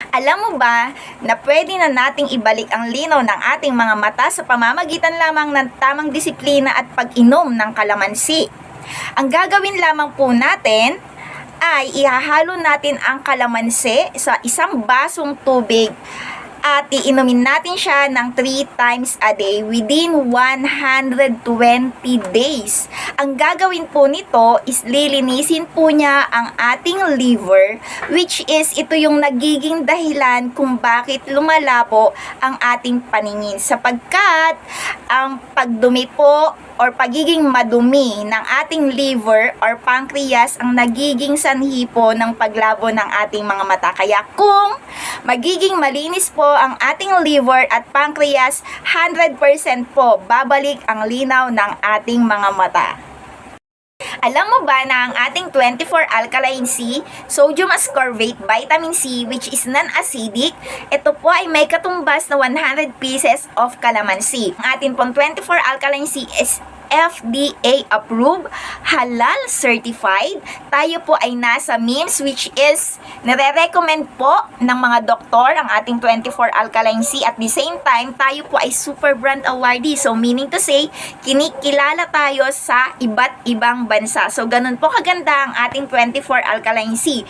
Alam mo ba na pwede na nating ibalik ang linaw ng ating mga mata sa pamamagitan lamang ng tamang disiplina at pag-inom ng kalamansi? Ang gagawin lamang po natin ay ihahalo natin ang kalamansi sa isang basong tubig at iinumin natin siya ng 3 times a day within 120 days. Ang gagawin po nito is lilinisin po niya ang ating liver, which is ito yung nagiging dahilan kung bakit lumalabo ang ating paningin, sapagkat ang pagdumi po or pagiging madumi ng ating liver or pancreas ang nagiging sanhi po ng paglabo ng ating mga mata. Kaya kung magiging malinis po ang ating liver at pancreas, 100% po babalik ang linaw ng ating mga mata. Alam mo ba na ang ating 24 alkaline C, sodium ascorbate, vitamin C, which is non-acidic, ito po ay may katumbas na 100 pieces of calamansi. Ang ating pong 24 alkaline C is FDA approved, halal certified. Tayo po ay nasa MIMS, which is nire-recommend po ng mga doktor ang ating 24 alkaline C. At the same time, tayo po ay super brand awardee. So meaning to say, kinikilala tayo sa iba't ibang bansa. So ganun po kaganda ang ating 24 alkaline C.